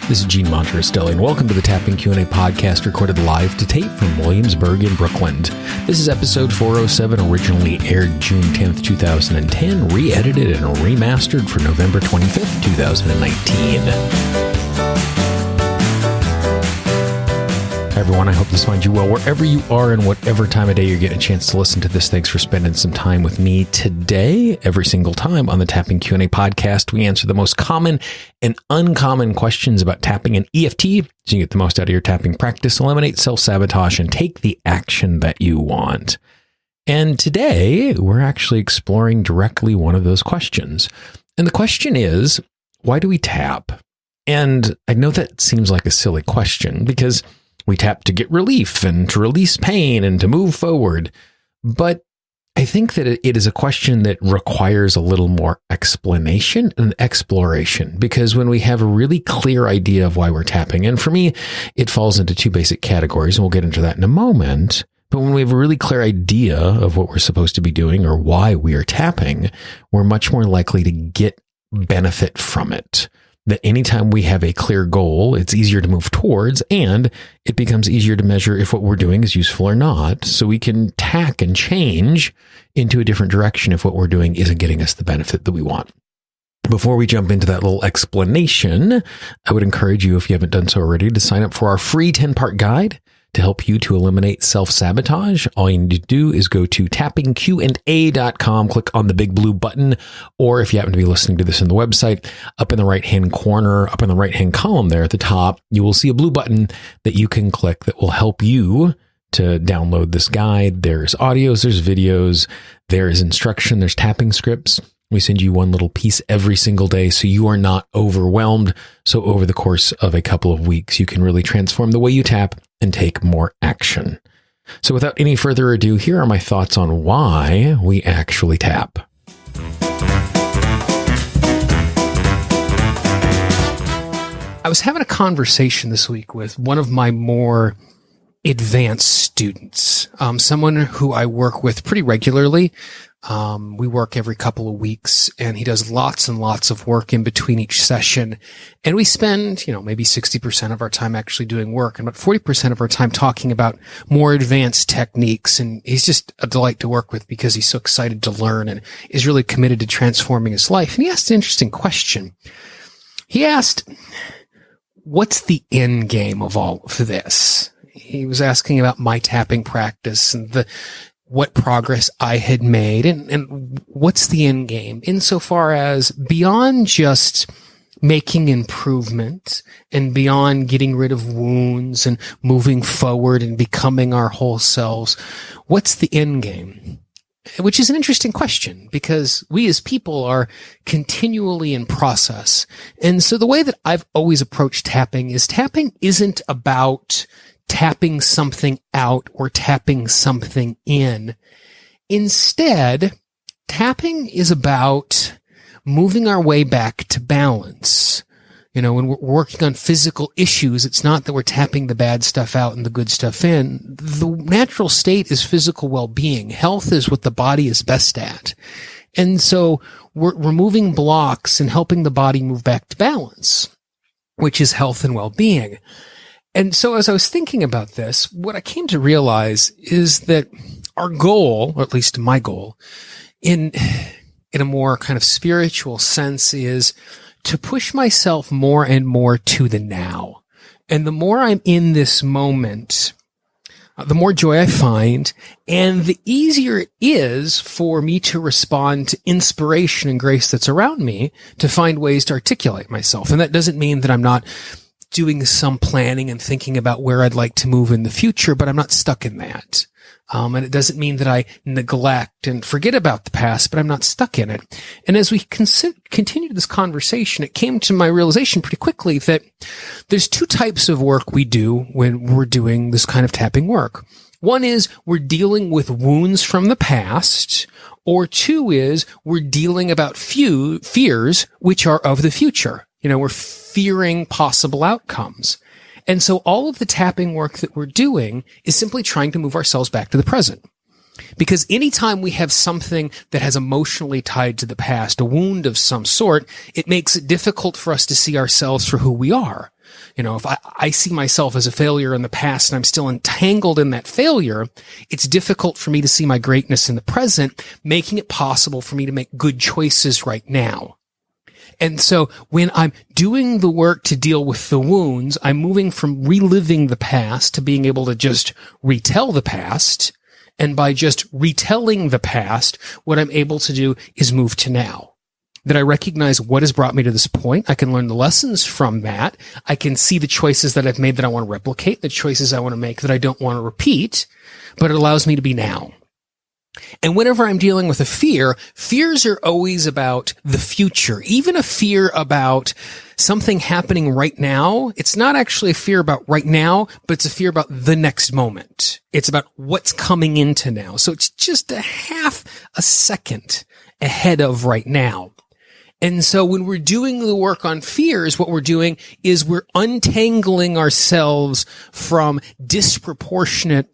This is Gene Monterostelli, and welcome to the Tapping Q&A podcast recorded live to tape from Williamsburg in Brooklyn. This is episode 407, originally aired June 10th, 2010, re-edited and remastered for November 25th, 2019. Hi everyone, I hope this finds you well wherever you are and whatever time of day you're getting a chance to listen to this. Thanks for spending some time with me today. Every single time on the Tapping Q&A podcast, we answer the most common and uncommon questions about tapping and EFT so you get the most out of your tapping practice, eliminate self-sabotage, and take the action that you want. And today, we're actually exploring directly one of those questions. And the question is, why do we tap? And I know that seems like a silly question because we tap to get relief and to release pain and to move forward. But I think that it is a question that requires a little more explanation and exploration, because when we have a really clear idea of why we're tapping, and for me, it falls into two basic categories, and we'll get into that in a moment. But when we have a really clear idea of what we're supposed to be doing or why we are tapping, we're much more likely to get benefit from it. That anytime we have a clear goal, it's easier to move towards, and it becomes easier to measure if what we're doing is useful or not. So we can tack and change into a different direction if what we're doing isn't getting us the benefit that we want. Before we jump into that little explanation, I would encourage you, if you haven't done so already, to sign up for our free 10-part guide to help you to eliminate self-sabotage. All you need to do is go to tappingqa.com, click on the big blue button, or if you happen to be listening to this in the website, up in the right-hand corner, up in the right-hand column there at the top, you will see a blue button that you can click that will help you to download this guide. There's audios, there's videos, there's instruction, there's tapping scripts. We send you one little piece every single day so you are not overwhelmed. So over the course of a couple of weeks, you can really transform the way you tap and take more action. So without any further ado, here are my thoughts on why we actually tap. I was having a conversation this week with one of my more advanced students, someone who I work with pretty regularly. We work every couple of weeks, and he does lots and lots of work in between each session. And we spend, maybe 60% of our time actually doing work and about 40% of our time talking about more advanced techniques. And he's just a delight to work with because he's so excited to learn and is really committed to transforming his life. And he asked an interesting question. He asked, what's the end game of all of this? He was asking about my tapping practice and what progress I had made and what's the end game insofar as beyond just making improvement and beyond getting rid of wounds and moving forward and becoming our whole selves. What's the end game? Which is an interesting question because we as people are continually in process. And so the way that I've always approached tapping isn't about tapping something out or tapping something in. Instead, tapping is about moving our way back to balance. When we're working on physical issues, it's not that we're tapping the bad stuff out and the good stuff in. The natural state is physical well-being. Health is what the body is best at. And so we're removing blocks and helping the body move back to balance, which is health and well-being. And so as I was thinking about this, what I came to realize is that our goal, or at least my goal, in a more kind of spiritual sense is to push myself more and more to the now. And the more I'm in this moment, the more joy I find, and the easier it is for me to respond to inspiration and grace that's around me to find ways to articulate myself. And that doesn't mean that I'm not doing some planning and thinking about where I'd like to move in the future, but I'm not stuck in that. And it doesn't mean that I neglect and forget about the past, but I'm not stuck in it. And as we continued this conversation, it came to my realization pretty quickly that there's two types of work we do when we're doing this kind of tapping work. One is we're dealing with wounds from the past, or two is we're dealing about fears which are of the future. We're fearing possible outcomes. And so all of the tapping work that we're doing is simply trying to move ourselves back to the present. Because anytime we have something that has emotionally tied to the past, a wound of some sort, it makes it difficult for us to see ourselves for who we are. If I see myself as a failure in the past and I'm still entangled in that failure, it's difficult for me to see my greatness in the present, making it possible for me to make good choices right now. And so when I'm doing the work to deal with the wounds, I'm moving from reliving the past to being able to just retell the past. And by just retelling the past, what I'm able to do is move to now. That I recognize what has brought me to this point. I can learn the lessons from that. I can see the choices that I've made that I want to replicate, the choices I want to make that I don't want to repeat, but it allows me to be now. And whenever I'm dealing with a fear, fears are always about the future. Even a fear about something happening right now, it's not actually a fear about right now, but it's a fear about the next moment. It's about what's coming into now. So it's just a half a second ahead of right now. And so when we're doing the work on fears, what we're doing is we're untangling ourselves from disproportionate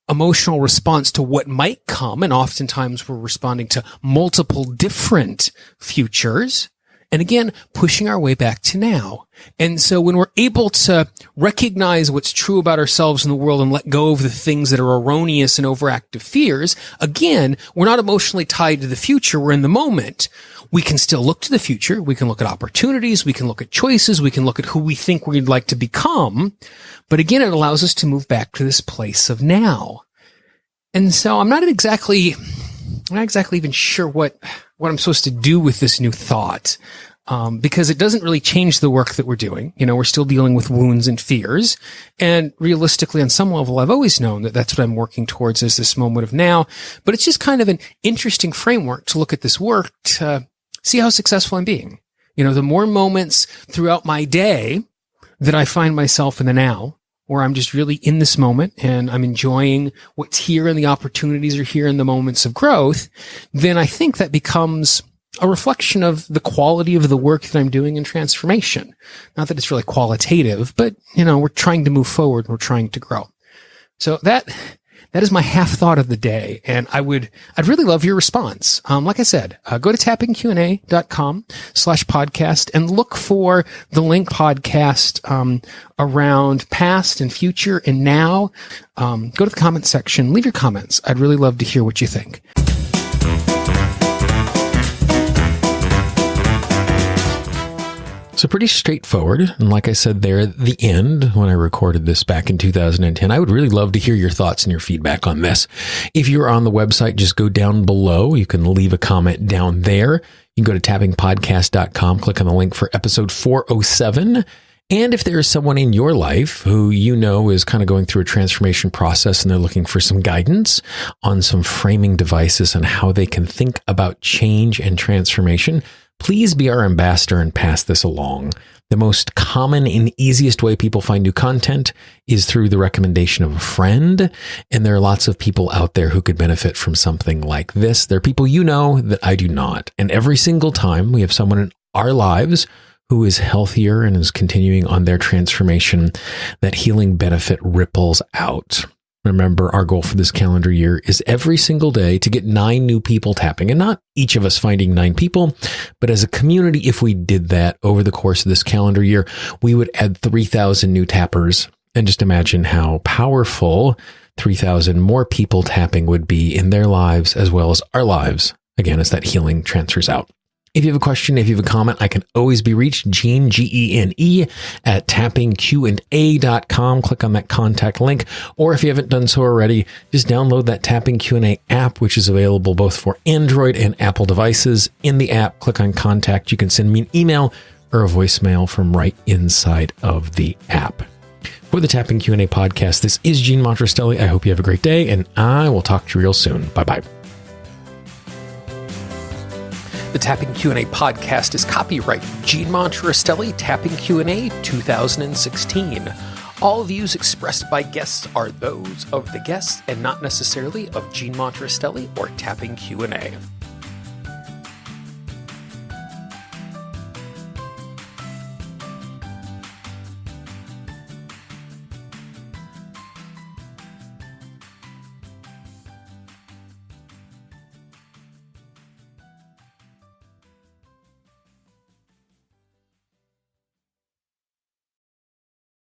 emotional response to what might come. And oftentimes we're responding to multiple different futures. And again, pushing our way back to now. And so when we're able to recognize what's true about ourselves in the world and let go of the things that are erroneous and overactive fears, again, we're not emotionally tied to the future. We're in the moment. We can still look to the future. We can look at opportunities. We can look at choices. We can look at who we think we'd like to become. But again, it allows us to move back to this place of now. And so I'm not exactly even sure what I'm supposed to do with this new thought. Because it doesn't really change the work that we're doing. We're still dealing with wounds and fears. And realistically, on some level, I've always known that that's what I'm working towards is this moment of now. But it's just kind of an interesting framework to look at this work to see how successful I'm being. The more moments throughout my day that I find myself in the now, where I'm just really in this moment and I'm enjoying what's here and the opportunities are here in the moments of growth, then I think that becomes a reflection of the quality of the work that I'm doing in transformation. Not that it's really qualitative, but, we're trying to move forward. We're trying to grow. So that is my half thought of the day. And I'd really love your response. Like I said, go to tappingqa.com/podcast and look for the link podcast, around past and future and now. Go to the comment section, leave your comments. I'd really love to hear what you think. So pretty straightforward. And like I said there at the end, when I recorded this back in 2010, I would really love to hear your thoughts and your feedback on this. If you're on the website, just go down below. You can leave a comment down there. You can go to tappingpodcast.com, click on the link for episode 407. And if there is someone in your life who is kind of going through a transformation process and they're looking for some guidance on some framing devices and how they can think about change and transformation, please be our ambassador and pass this along. The most common and easiest way people find new content is through the recommendation of a friend. And there are lots of people out there who could benefit from something like this. There are people that I do not. And every single time we have someone in our lives who is healthier and is continuing on their transformation, that healing benefit ripples out. Remember, our goal for this calendar year is every single day to get 9 new people tapping, and not each of us finding 9 people, but as a community, if we did that over the course of this calendar year, we would add 3,000 new tappers. And just imagine how powerful 3,000 more people tapping would be in their lives as well as our lives, again, as that healing transfers out. If you have a question, if you have a comment, I can always be reached, Gene, Gene, at tappingqa.com. Click on that contact link. Or if you haven't done so already, just download that Tapping Q&A app, which is available both for Android and Apple devices. In the app, click on contact. You can send me an email or a voicemail from right inside of the app. For the Tapping Q&A podcast, this is Gene Montrestelli. I hope you have a great day, and I will talk to you real soon. Bye-bye. The Tapping Q&A podcast is copyright Gene Montrestelli, Tapping Q&A 2016. All views expressed by guests are those of the guests and not necessarily of Gene Montrestelli or Tapping Q&A.